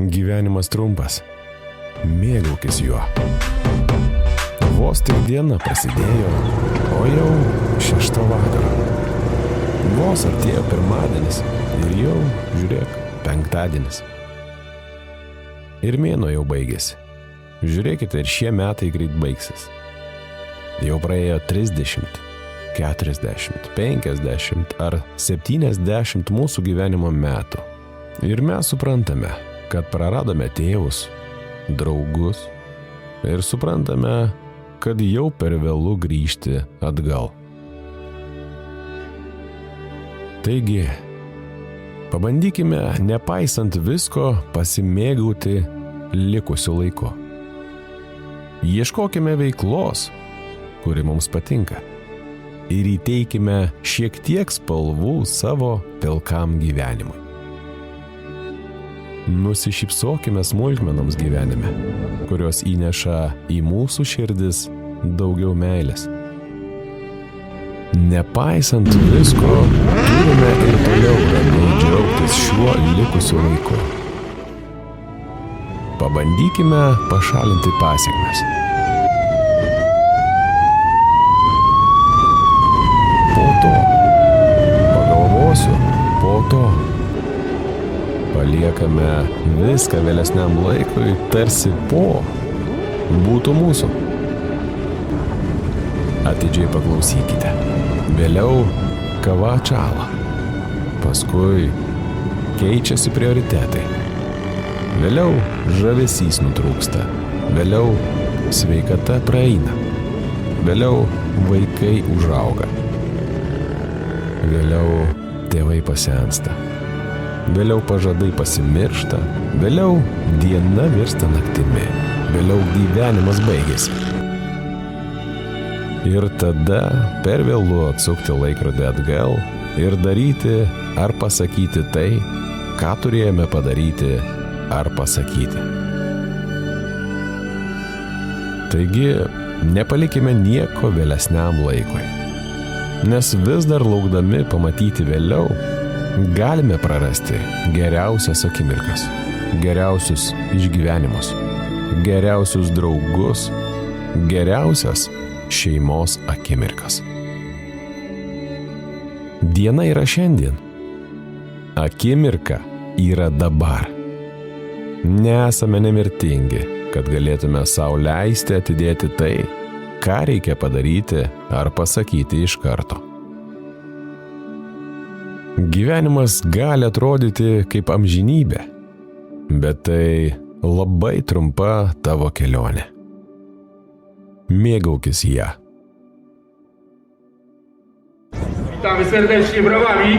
Gyvenimas trumpas. Mėgaukis juo. Vos tik diena prasidėjo, o jau 6 vakaro. Vos artėjo pirmadienis ir jau, žiūrėk, 5. Ir mėnuo jau baigėsi. Žiūrėkite, ir šie metai greit baigsis. Jau praėjo 30, 40, 50 ar 70 mūsų gyvenimo metų. Ir mes suprantame, kad praradome tėvus, draugus ir suprantame, kad jau per vėlu grįžti atgal. Taigi, pabandykime, nepaisant visko, pasimėgauti likusiu laiku. Ieškokime veiklos, kuri mums patinka, ir įteikime šiek tiek spalvų savo pilkam gyvenimui. Nusišypsokime smulkmenoms gyvenime, kurios įneša į mūsų širdis daugiau meilės. Nepaisant visko, turime ir toliau ramiai džiaugtis šiuo likusiu laiku. Pabandykime pašalinti pasekmes. Po to. Pagalvosiu, po to. Paliekame viską vėlesniam laikui, tarsi po būtų mūsų. Atidžiai paklausykite. Vėliau kava atšąla. Paskui keičiasi prioritetai. Vėliau žavesys nutrūksta. Vėliau sveikata praeina. Vėliau vaikai užauga. Vėliau tėvai pasensta. Vėliau pažadai pasimiršta. Vėliau diena virsta naktimi. Vėliau gyvenimas baigėsi. Ir tada per vėlu atsukti laikrodį atgal ir daryti ar pasakyti tai, ką turėjome padaryti ar pasakyti. Taigi, nepalikime nieko vėlesniam laikui, nes vis dar laukdami pamatyti vėliau, galime prarasti geriausias akimirkas, geriausius išgyvenimus, geriausius draugus, geriausias šeimos akimirkas. Diena yra šiandien. Akimirka yra dabar. Nesame nemirtingi, kad galėtume sau leisti atidėti tai, ką reikia padaryti ar pasakyti iš karto. Gyvenimas gali atrodyti kaip amžinybė, bet tai labai trumpa tavo kelionė. Mėgaukis ją. Witamy serdecznie brawami.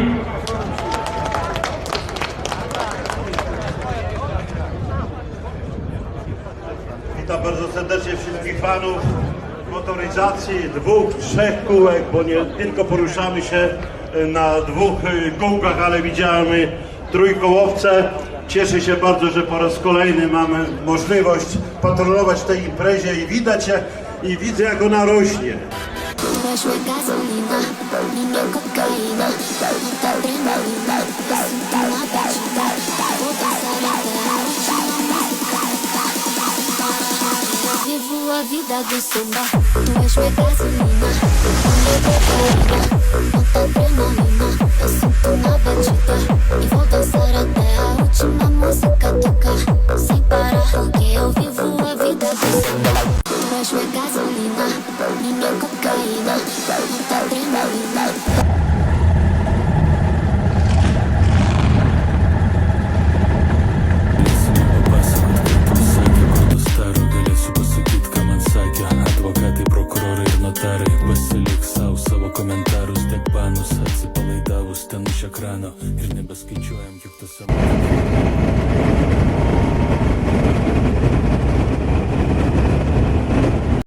Witam bardzo serdecznie wszystkich fanów motoryzacji 2-3 kółek, bo nie tylko poruszamy się na 2 kółkach, ale widziamy trójkołowce. Cieszę się bardzo, że po raz kolejny mamy możliwość patrolować w tej imprezie i widać i widzę, jak ona rośnie. Vivo a vida do samba, tu és minha gasolina, minha cocaína, alta adrenalina. Eu sinto na batida e vou dançar até a última música tocar, sem parar, porque eu vivo a vida do samba. Tu és minha gasolina, minha cocaína, alta adrenalina. Advokatai, prokurorai ir notarai, pasilik savo komentarus, tek panus, atsipalaidavus ten iš ekrano ir nebeskaičiuojam, kiek tas